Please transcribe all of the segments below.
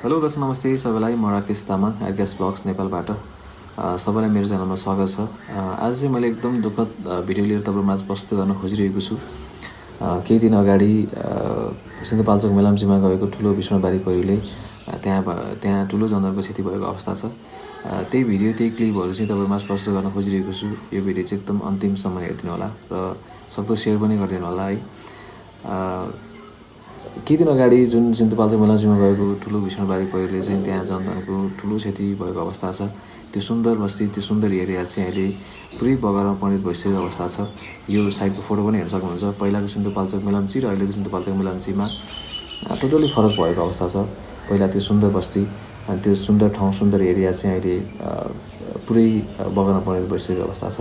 Hello दर्शक नमस्ते सबैलाई म राकेश तामाङ आरकेएस ब्लग्स नेपालबाट सबैलाई मेरो च्यानलमा स्वागत छ। आज चाहिँ मैले एकदम दुःखद भिडियो लिएर तपाईहरुमाझ प्रस्तुत गर्न खोजिरहेको छु। केही दिन अगाडि सिन्धुपाल्चोक मेलम्चीमा गएको ठुलो विष्णुबारी पहिरोले त्यहाँ ठुलो जनधनको क्षति भएको अवस्था छ। त्यही भिडियो त्यही क्लिपहरु चाहिँ तपाईहरुमाझ प्रस्तुत गर्न खोजिरहेको छु। यो भिडियो चाहिँ एकदम अन्तिमसम्म हेर्दिनु होला र सक्दो शेयर पनि गरिदिनु होला है। केही दिन अगाडि जुन सिन्धुपाल्चोक मेलम्चीमा गएको ठुलो विष्णुबारी पहिरोले चाहिँ त्यहाँ जनधनको ठुलो क्षति भएको अवस्था छ। त्यो सुन्दर बस्ती त्यो सुन्दर एरिया चाहिँ अहिले पुरै बगरमा परिणत भइसकेको अवस्था छ। यो साइडको फोटो पनि हेर्न सक्नुहुन्छ। पहिलाको सिन्धुपाल्चोक मेलम्ची र अहिलेको सिन्धुपाल्चोक मेलम्चीमा टोटली फरक भएको अवस्था छ। पहिला त्यो सुन्दर बस्ती अनि त्यो सुन्दर ठाउँ सुन्दर एरिया चाहिँ अहिले पुरै बगरमा परिणत भइसकेको अवस्था छ।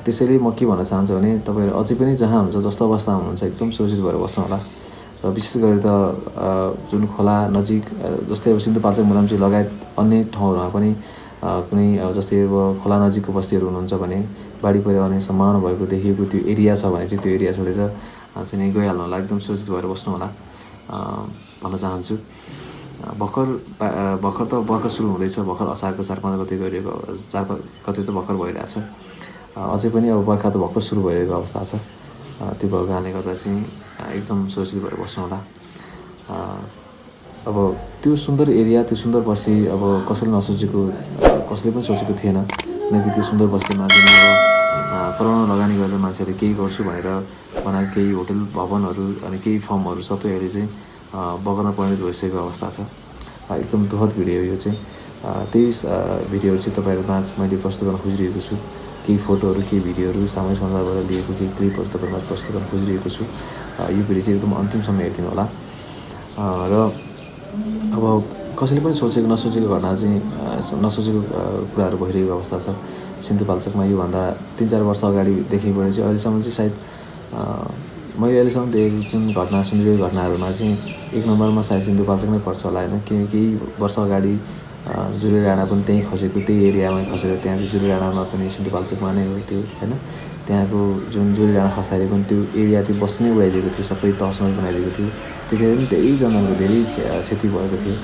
त्यसैले म के भन्न चाहन्छु भने तपाईहरु अझै पनि जहाँ हुनुहुन्छ जस्तो अवस्थामा हुनुहुन्छ एकदम सुरक्षित भएर बस्नु होला। र विशेष गरी त जुन खोला नजिक जस्तै अब सिन्धुपाल्चोक मेलम्ची लगायत अन्य ठाउँहरुमा पनि कुनै जस्तै अब खोला नजिकको बस्तीहरु हुनुहुन्छ भने बाढी पहिरो आउने सम्भावना भएको देखिएको त्यो एरिया छ भने चाहिँ त्यो एरिया छोडेर चाहिँ गइहाल्नु होला। एकदम सुरक्षित भएर बस्नु होला भन्न चाहन्छु। भर्खर त बर्खा सुरु हुँदैछ। भर्खर असारको 4-5 गते गइरहेको 4 गते त भर्खर भइरहेछ। अझै पनि अब बर्खा त भर्खर सुरु भइरहेको अवस्था छ। त्यो भएको कारणले गर्दा चाहिँ एकदम सुरक्षित भएर बस्नु होला। अब त्यो सुन्दर एरिया त्यो सुन्दर बस्ती अब कसैले पनि सोचेको थिएन किनकि त्यो सुन्दर बस्तीमा चाहिँ अब करोडौं लगानी गरेर मान्छेले केही गर्छु भनेर बनाएको केही होटल भवनहरु अनि केही फर्महरु सबै अहिले चाहिँ बगरमा परिणत भइसकेको अवस्था छ। एकदम दुःखद भिडियो यो चाहिँ। त्यही भिडियोहरु चाहिँ तपाईहरुमाझ मैले प्रस्तुत गर्न खोजिरहेको छु। केही फोटोहरु केही भिडियोहरु सामाजिक सञ्जालबाट लिएको केही क्लिपहरु तपाईहरुमाझ प्रस्तुत गर्न खोजिरहेको छु। यो भिडियो चाहिँ एकदम अन्तिमसम्म हेर्दिनु होला। र अब कसैले पनि सोचेको नसोचेको घटना चाहिँ नसोचेको कुराहरु भइरहेको अवस्था छ। सिन्धुपाल्चोकमा यो भन्दा 3-4 वर्ष अगाडिदेखिबाट चाहिँ अहिलेसम्म चाहिँ सायद मैले अहिलेसम्म देखेको जुन घटना सुनिरहेको घटनाहरुमा चाहिँ 1 नम्बरमा सायद सिन्धुपाल्चोक नै पर्छ होला हैन। केही वर्ष अगाडि जुरे राणा पनि त्यही खसेको त्यही एरियामै खसेर त्यहाँ चाहिँ जुरे राणामा पनि सिन्धुपाल्चोकमा नै हो त्यो हैन। त्यहाँको जुन जुरे राणा खस्दाखेरि पनि त्यो एरिया त्यो बस्ने उडाइदिएको थियो सबै तहसमा बनाइदिएको थियो। त्यतिखेर पनि त्यही जनधनको धेरै क्षति भएको थियो।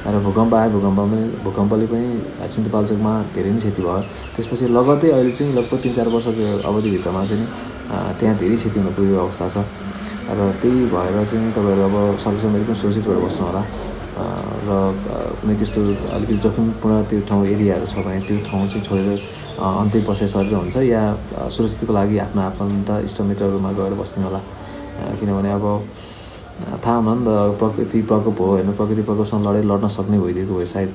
र भूकम्पले पनि सिन्धुपाल्चोकमा धेरै नै क्षति भयो। त्यसपछि लगत्तै अहिले चाहिँ लगभग 3-4 वर्षको अवधिभित्रमा चाहिँ त्यहाँ धेरै क्षति हुन पुगेको अवस्था छ। र त्यही भएर चाहिँ तपाईहरु अब सकेसम्म एकदम सुरक्षित भएर बस्नु होला। र कुनै त्यस्तो अलिकति जोखिमपूर्ण त्यो ठाउँ एरियाहरु छ भने त्यो ठाउँ चाहिँ छोडेर अन्त्य बसाइ सजिलो हुन्छ या सुरक्षितको लागि आफ्नो आफन्त इष्टमित्रहरुमा गएर बस्नु होला। किनभने अब थाहा हुन नि त प्रकृति प्रकोप हो हैन। प्रकृति प्रकोपसँग लड्न सक्ने भइदिएको भए सायद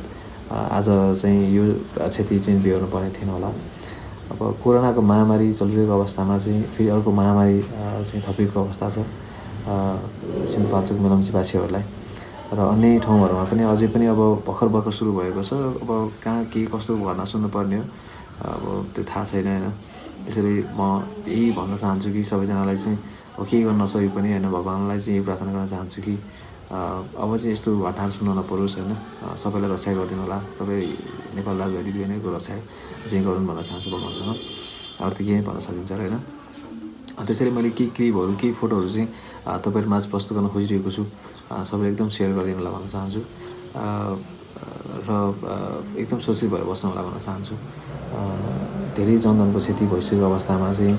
आज चाहिँ यो क्षति चाहिँ बिहोर्नु पर्ने थिएन होला। अब कोरोनाको महामारी चलिरहेको अवस्थामा चाहिँ फेरि अर्को महामारी चाहिँ थपिएको अवस्था छ सिन्धुपाल्चोक मेलम्चीवासीहरुलाई। र अन्य ठाउँहरुमा पनि अझै पनि अब भर्खर सुरु भएको छ। अब कहाँ के कस्तो घटना सुन्नु पर्ने हो अब त्यो थाहा छैन हैन। त्यसैले म यही भन्न चाहन्छु कि सबैजनालाई चाहिँ अब केही गर्न नसके पनि हैन भगवानलाई चाहिँ यही प्रार्थना गर्न चाहन्छु कि अब चाहिँ यस्तो घटनाहरु सुन्न नपरोस् हैन। सबैलाई रक्षा गरिदिनु होला। सबै नेपाल दाजुभाइ दिदीबहिनीको रक्षा चाहिँ गरुन् भन्न चाहन्छु भगवानसँग। अरु त के भन्न सकिन्छ र हैन। त्यसैले मैले केही क्लिपहरु केही फोटोहरु चाहिँ तपाईहरुमाझ प्रस्तुत गर्न खोजिरहेको छु। सबैले एकदम शेयर गरिदिनु होला भन्न चाहन्छु। र एकदम सुरक्षित भएर बस्नु होला भन्न चाहन्छु। धेरै जनधनको क्षति भइसकेको अवस्थामा चाहिँ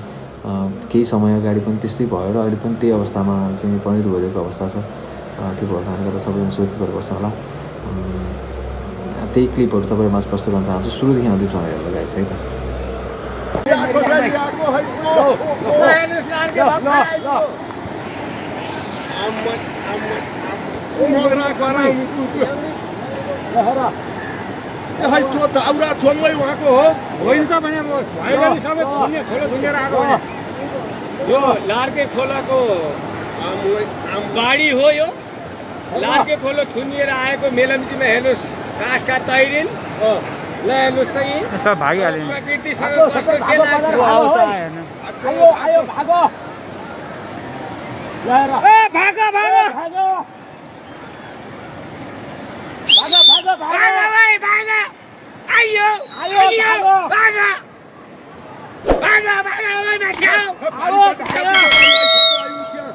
केही समय अगाडि पनि त्यस्तै भयो र अहिले पनि त्यही अवस्थामा चाहिँ परिणत भइरहेको अवस्था छ। त्यो भएको कारणले गर्दा सबैजना सुरक्षित भएर बस्नु होला। त्यही क्लिपहरु तपाईहरुमाझ प्रस्तुत गर्न चाहन्छु। सुरुदेखि अन्तिमसम्म हेर्नु गाइस है त। दाउरा थोङ्गै उहाँको हो होइन त भने भाइले सबै खोल्ने खोला थुनेर आएको हो। यो लार्के खोलाको बाढी हो। यो लार्के खोला थुनिएर आएको मेलम्चीमा हेर्नुहोस् काठका तैरिन ल हेर्नुहोस् त यी सब भागिहाल्यो। प्रकृतिसँग कस्तो के लाग्छ आयो भागो ए भागो भागो भागो भागो भागो भागो भागो आयो आयो भागो भागो भागो ओइ बचाओ आओ भागो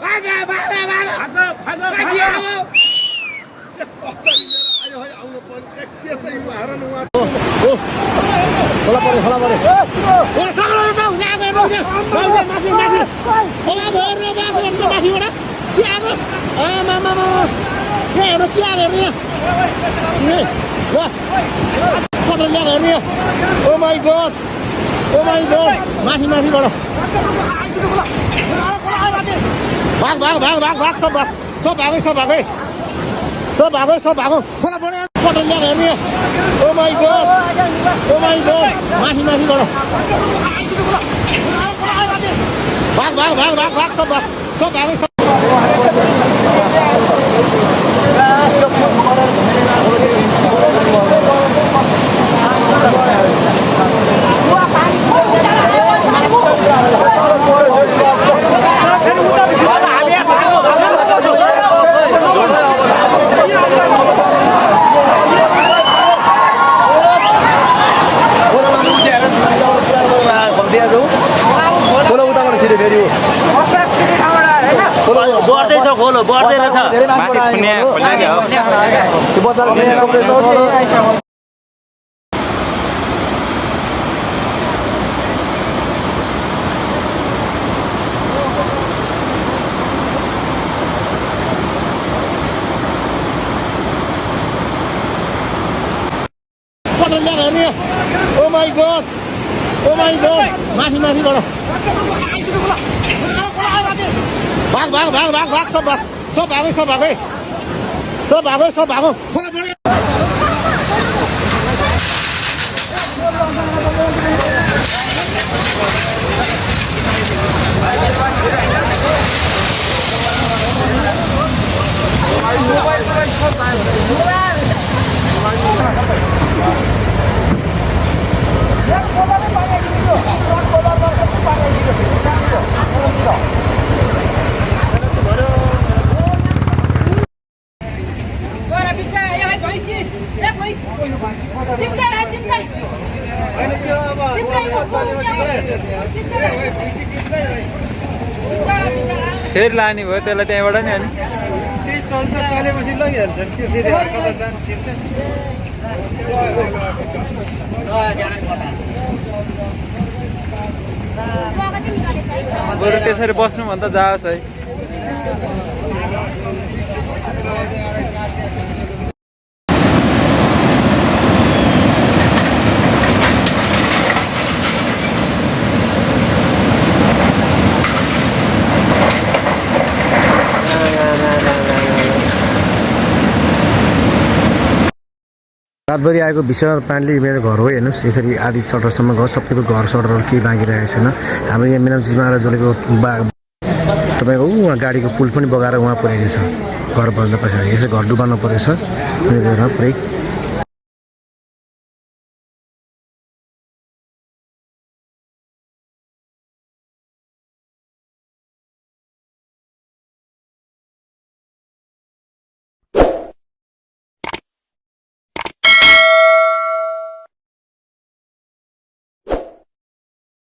भागो भागो भागो भागो भागो Oh my god! Oh my god! Masih bro. Bang, stop bang. Stop bang. Bola. Kotor lihat ini. Oh my god! Masih bro. Bang, stop bang. बढ्दै रहेछ माथि छुन्ने खोल्ने हो Oh my god! Masih bro. Bang, stop bang. फेरि लाने भयो त्यसलाई त्यहाँबाट नि अनि चलेपछि लगिहाल्छ त्यो फेरि बरु त्यसरी बस्नुभन्दा जाओस् है रातभरि आएको विषय पानीले मेरो घर हो हेर्नुहोस् यसरी आधी सटरसम्म घर सबैको घर सटरहरू केही बाँकी रहेको छैन हाम्रो यहाँ मिनामचिजमा आएर जलेको तपाईँको उहाँ गाडीको पुल पनि बगाएर उहाँ पुर्याइदिएछ घर बस्दा पछाडि यसो घर डुबाउनु परेछ पुरै